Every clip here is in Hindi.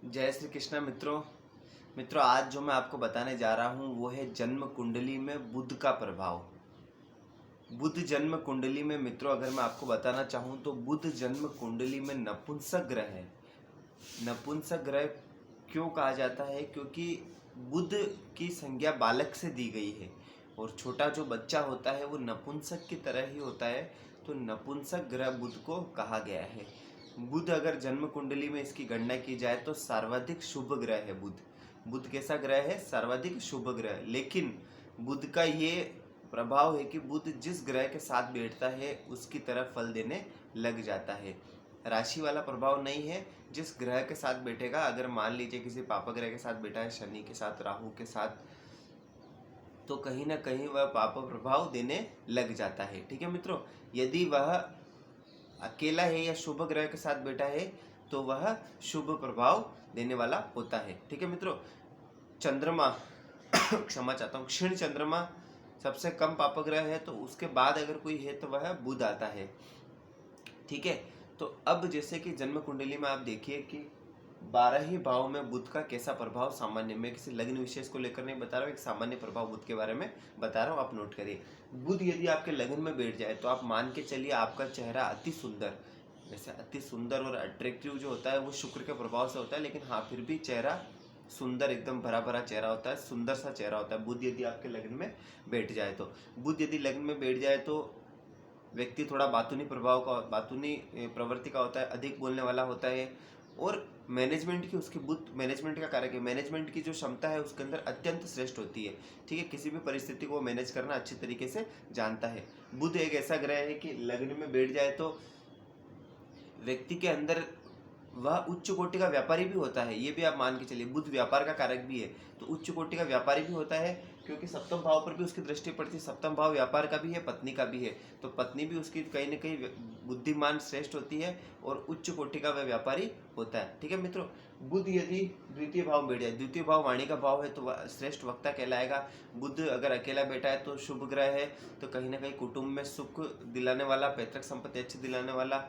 जय श्री कृष्णा मित्रों आज जो मैं आपको बताने जा रहा हूँ वो है जन्म कुंडली में बुध का प्रभाव। बुध जन्म कुंडली में मित्रों अगर मैं आपको बताना चाहूँ तो बुध जन्म कुंडली में नपुंसक ग्रह है। नपुंसक ग्रह क्यों कहा जाता है? क्योंकि बुध की संज्ञा बालक से दी गई है और छोटा जो बच्चा होता है वो नपुंसक की तरह ही होता है, तो नपुंसक ग्रह बुध को कहा गया है। बुध अगर जन्म कुंडली में इसकी गणना की जाए तो सर्वाधिक शुभ ग्रह है बुध। बुध कैसा ग्रह है? सर्वाधिक शुभ ग्रह। लेकिन बुध का ये प्रभाव है कि बुध जिस ग्रह के साथ बैठता है उसकी तरह फल देने लग जाता है। राशि वाला प्रभाव नहीं है। जिस ग्रह के साथ बैठेगा, अगर मान लीजिए किसी पाप ग्रह के साथ बैठा है, शनि के साथ, राहु के साथ, तो कहीं ना कहीं वह पाप प्रभाव देने लग जाता है। ठीक है मित्रों, यदि वह अकेला है या शुभ ग्रह के साथ बैठा है तो वह शुभ प्रभाव देने वाला होता है। ठीक है मित्रों, चंद्रमा क्षमा चाहता हूँ, क्षीण चंद्रमा सबसे कम पापग्रह है, तो उसके बाद अगर कोई है तो वह बुध आता है। ठीक है, तो अब जैसे कि जन्म कुंडली में आप देखिए कि 12 ही भाव में बुध का कैसा प्रभाव सामान्य, मैं किसी लग्न विशेष को लेकर नहीं बता रहा हूँ, एक सामान्य प्रभाव बुध के बारे में बता रहा हूँ, आप नोट करिए। बुध यदि आपके लग्न में बैठ जाए तो आप मान के चलिए आपका चेहरा अति सुंदर, वैसे अति सुंदर और अट्रैक्टिव जो होता है वो शुक्र के प्रभाव से होता है, लेकिन हाँ फिर भी चेहरा सुंदर, एकदम भरा भरा चेहरा होता है, सुंदर सा चेहरा होता है बुध यदि आपके लग्न में बैठ जाए तो। बुध यदि लग्न में बैठ जाए तो व्यक्ति थोड़ा बातूनी प्रभाव का, बातूनी प्रवृत्ति का होता है, अधिक बोलने वाला होता है और मैनेजमेंट की, उसकी बुध मैनेजमेंट का कारक है, मैनेजमेंट की जो क्षमता है उसके अंदर अत्यंत श्रेष्ठ होती है। ठीक है, किसी भी परिस्थिति को मैनेज करना अच्छी तरीके से जानता है। बुध एक ऐसा ग्रह है कि लग्न में बैठ जाए तो व्यक्ति के अंदर वह उच्च कोटि का व्यापारी भी होता है, ये भी आप मान के चलिए। बुध व्यापार का कारक भी है, तो उच्च कोटि का व्यापारी भी होता है, क्योंकि सप्तम भाव पर भी उसकी दृष्टि पड़ती है। सप्तम भाव व्यापार का भी है, पत्नी का भी है, तो पत्नी भी उसकी कहीं न कहीं बुद्धिमान श्रेष्ठ होती है और उच्च कोटि का वह व्यापारी होता है। ठीक है मित्रों, बुध यदि द्वितीय भाव बैठ जाए, द्वितीय भाव वाणी का भाव है, तो वह श्रेष्ठ वक्ता कहलाएगा। बुध अगर अकेला बैठा है तो शुभ ग्रह है, तो कहीं ना कहीं कुटुंब में सुख दिलाने वाला, पैतृक संपत्ति अच्छी दिलाने वाला,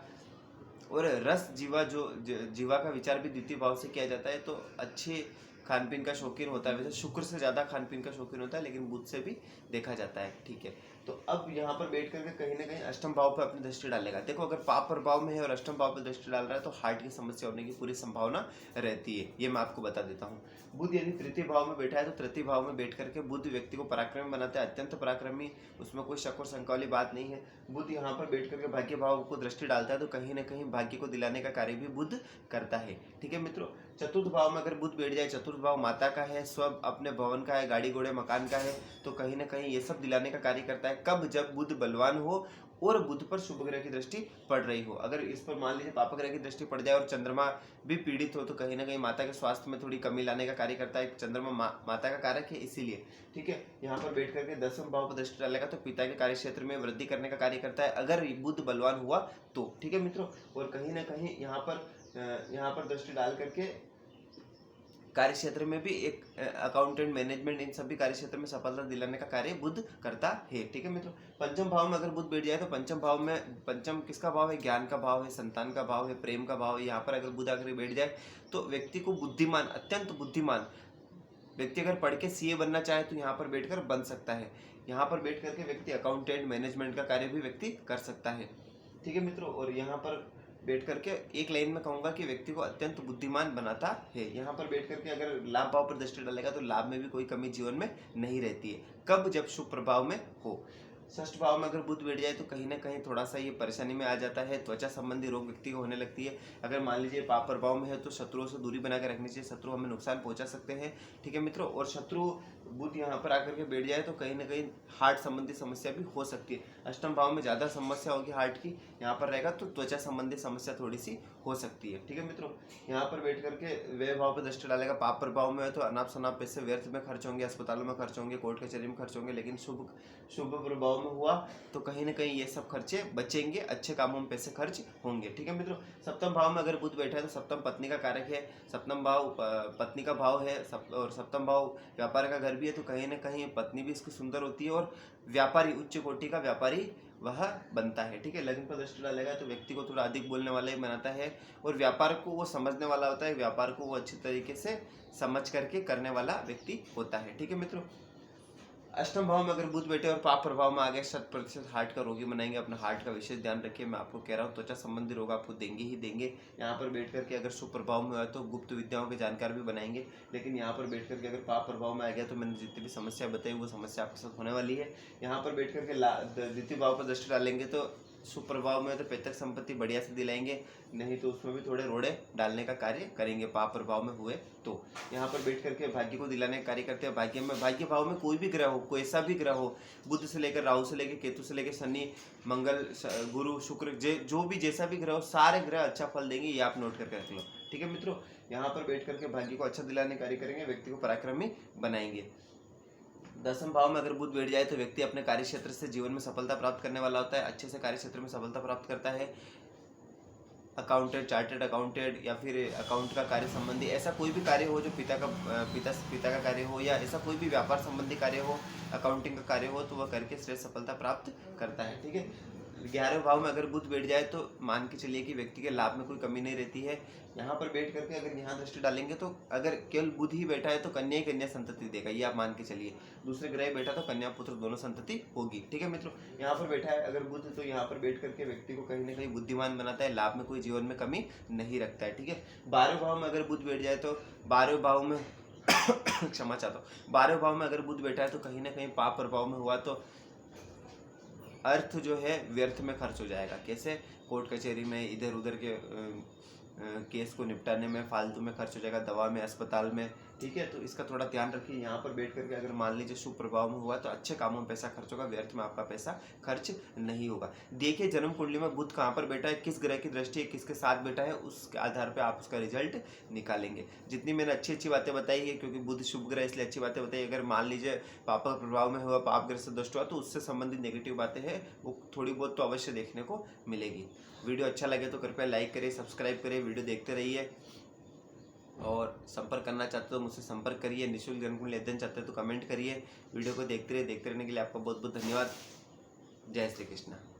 और रस जीवा, जो जीवा का विचार भी द्वितीय भाव से किया जाता है, तो अच्छे खान पीन का शौकीन होता है। वैसे शुक्र से ज़्यादा खान पीन का शौकीन होता है, लेकिन बुध से भी देखा जाता है। ठीक है, तो अब यहाँ पर बैठ करके कहीं ना कहीं अष्टम भाव पर अपनी दृष्टि डालेगा। देखो, अगर पाप प्रभाव में है और अष्टम भाव पर दृष्टि डाल रहा है तो हार्ट की समस्या होने की पूरी संभावना रहती है, ये मैं आपको बता देता हूँ। बुध यदि तृतीय भाव में बैठा है तो तृतीय भाव में बैठ करके बुध व्यक्ति को पराक्रमी बनाता है, अत्यंत पराक्रमी, उसमें कोई शक और शंका वाली बात नहीं है। बुध यहाँ पर बैठ करके भाग्य भाव को दृष्टि डालता है, तो कहीं ना कहीं भाग्य को दिलाने का कार्य भी बुध करता है। ठीक है मित्रों, चतुर्थ भाव में अगर बुध बैठ जाए, चतुर्थ भाव माता का है, स्व अपने भवन का है, गाड़ी घोड़े मकान का है, तो कहीं ना कहीं ये सब दिलाने का कार्य करता है। कब? जब बुध बलवान हो और बुध पर शुभ ग्रह की दृष्टि पड़ रही हो। अगर इस पर मान लीजिए पाप ग्रह की दृष्टि पड़ जाए और चंद्रमा भी पीड़ित हो, तो कहीं ना कहीं माता के स्वास्थ्य में थोड़ी कमी लाने का कार्य करता है। चंद्रमा माता का कारक है, इसीलिए। ठीक है, यहाँ पर बैठ करके दसम भाव पर दृष्टि डालेगा तो पिता के कार्य क्षेत्र में वृद्धि करने का कार्य करता है, अगर बुध बलवान हुआ तो। ठीक है मित्रों, और कहीं ना कहीं यहाँ पर दृष्टि डाल करके कार्य क्षेत्र में भी एक अकाउंटेंट, मैनेजमेंट, इन सभी कार्य क्षेत्र में सफलता दिलाने का कार्य बुध करता है। ठीक है मित्रों, पंचम भाव में अगर बुध बैठ जाए तो पंचम भाव में, पंचम किसका भाव है? ज्ञान का भाव है, संतान का भाव है, प्रेम का भाव है। यहाँ पर अगर बुध आकर बैठ जाए तो व्यक्ति को बुद्धिमान, अत्यंत बुद्धिमान व्यक्ति अगर पढ़ के सीए बनना चाहे तो यहाँ पर बैठकर बन सकता है। यहाँ पर बैठ करके व्यक्ति अकाउंटेंट, मैनेजमेंट का कार्य भी व्यक्ति कर सकता है। ठीक है मित्रों, और यहाँ पर बैठ करके एक लाइन में कहूंगा कि व्यक्ति को अत्यंत बुद्धिमान बनाता है। यहाँ पर बैठ करके अगर लाभ भाव पर दृष्टि डालेगा तो लाभ में भी कोई कमी जीवन में नहीं रहती है। कब? जब शुभ प्रभाव में हो। षष्ठ भाव में अगर बुध बैठ जाए तो कहीं ना कहीं थोड़ा सा ये परेशानी में आ जाता है, त्वचा संबंधी रोग व्यक्ति को होने लगती है। अगर मान लीजिए पाप प्रभाव में है तो शत्रुओं से दूरी बनाकर रखनी चाहिए, शत्रु हमें नुकसान पहुंचा सकते हैं। ठीक है मित्रों, और शत्रु बुध यहाँ पर आकर के बैठ जाए तो कहीं ना कहीं हार्ट संबंधी समस्या भी हो सकती है। अष्टम भाव में ज़्यादा समस्या होगी हार्ट की, यहाँ पर रहेगा तो त्वचा संबंधी समस्या थोड़ी सी हो सकती है। ठीक है मित्रों, यहाँ पर बैठ करके व्यय भाव पर दृष्टि डालेगा। पाप प्रभाव में है तो अनाप शनाप पैसे व्यर्थ में खर्च होंगे, अस्पतालों में खर्च होंगे, कोर्ट कचहरी में खर्च होंगे, लेकिन शुभ प्रभाव में हुआ तो कहीं ना कहीं ये सब खर्चे बचेंगे, अच्छे कामों में पैसे खर्च होंगे। ठीक है मित्रों, सप्तम भाव में अगर बुध बैठा है तो सप्तम पत्नी का कारक है, सप्तम भाव पत्नी का भाव है, और सप्तम भाव व्यापार का घर भी है, तो कहीं ना कहीं पत्नी भी इसकी सुंदर होती है और व्यापारी, उच्च कोटि का व्यापारी वह बनता है। ठीक है, लग्न पर दृष्टि डालेगा तो व्यक्ति को थोड़ा अधिक बोलने वाला ही बनाता है और व्यापार को वो समझने वाला होता है, व्यापार को वो अच्छी तरीके से समझ करके करने वाला व्यक्ति होता है। ठीक है मित्रों, अष्टम भाव में अगर बुध बैठे और पाप प्रभाव में आ गए 100% हार्ट का रोगी बनाएंगे। अपना हार्ट का विशेष ध्यान रखिए। मैं आपको कह रहा हूँ त्वचा संबंधी रोग आपको देंगे ही देंगे। यहाँ पर बैठ करके अगर शुभ प्रभाव में हुआ तो गुप्त विद्याओं के जानकार भी बनाएंगे, लेकिन यहाँ पर बैठ करके अगर पाप प्रभाव में आ गया तो मैंने जितनी भी समस्या बताई वो समस्या आपके साथ होने वाली है। यहाँ पर बैठ करके द्वितीय भाव पर दृष्टि डालेंगे तो शुभ प्रभाव में तो पैतृक संपत्ति बढ़िया से दिलाएंगे, नहीं तो उसमें भी थोड़े रोड़े डालने का कार्य करेंगे पाप प्रभाव में हुए तो। यहाँ पर बैठ करके भाग्य को दिलाने का कार्य करते हैं। भाग्य भाव में कोई भी ग्रह हो, कोई ऐसा भी ग्रह हो, बुध से लेकर राहु से लेकर केतु से लेकर शनि मंगल गुरु शुक्र जो भी जैसा भी ग्रह हो, सारे ग्रह अच्छा फल देंगे, ये आप नोट करके रख लो। ठीक है मित्रों, यहाँ पर बैठ करके भाग्य को अच्छा दिलाने कार्य करेंगे, व्यक्ति को पराक्रमी बनाएंगे। दसम भाव में अगर बुध बैठ जाए तो व्यक्ति अपने कार्य क्षेत्र से जीवन में सफलता प्राप्त करने वाला होता है, अच्छे से कार्य क्षेत्र में सफलता प्राप्त करता है। अकाउंटेंट, चार्टेड अकाउंटेंट या फिर अकाउंट का कार्य संबंधी ऐसा कोई भी कार्य हो जो पिता का कार्य हो, या ऐसा कोई भी व्यापार संबंधी कार्य हो, अकाउंटिंग का कार्य हो, तो वह करके श्रेष्ठ सफलता प्राप्त करता है। ठीक है, 11वें भाव में अगर बुध बैठ जाए तो मान के चलिए कि व्यक्ति के लाभ में कोई कमी नहीं रहती है। यहाँ पर बैठ करके अगर यहाँ दृष्टि डालेंगे तो अगर केवल बुध ही बैठा है तो कन्या ही कन्या संतति देगा, ये आप मान के चलिए। दूसरे ग्रह बैठा तो कन्या पुत्र दोनों संतति होगी। ठीक है मित्रों, यहाँ पर बैठा है अगर बुध तो यहाँ पर बैठ करके व्यक्ति को कहीं ना कहीं बुद्धिमान बनाता है, लाभ में कोई जीवन में कमी नहीं रखता है। ठीक है, 12वें भाव में अगर बुध बैठ जाए तो 12वें भाव में क्षमा चाहता हूँ, 12वें भाव में अगर बुध बैठा है तो कहीं ना कहीं पाप प्रभाव में हुआ तो अर्थ जो है व्यर्थ में खर्च हो जाएगा। कैसे? कोर्ट कचहरी में इधर उधर के केस को निपटाने में फालतू में खर्च हो जाएगा, दवा में, अस्पताल में। ठीक है, तो इसका थोड़ा ध्यान रखिए। यहाँ पर बैठ करके अगर मान लीजिए शुभ प्रभाव में हुआ तो अच्छे कामों में पैसा खर्च होगा, व्यर्थ में आपका पैसा खर्च नहीं होगा। देखिए जन्म कुंडली में बुध कहाँ पर बैठा है, किस ग्रह की दृष्टि है, किसके साथ बैठा है, उसके आधार पर आप उसका रिजल्ट निकालेंगे। जितनी मैंने अच्छी बातें बताई है, क्योंकि बुध शुभ ग्रह इसलिए अच्छी बातें बताई। अगर मान लीजिए पाप का प्रभाव में हुआ, पाप ग्रह से दुष्ट हुआ, तो उससे संबंधित नेगेटिव बातें हैं वो थोड़ी बहुत तो अवश्य देखने को मिलेगी। वीडियो अच्छा लगे तो कृपया लाइक करिए, सब्सक्राइब करिए, वीडियो देखते रहिए। और संपर्क करना चाहते हो तो मुझसे संपर्क करिए। निःशुल्क जन्म कुंडली अध्ययन चाहते हो तो कमेंट करिए। वीडियो को देखते रहने के लिए आपका बहुत बहुत धन्यवाद। जय श्री कृष्ण।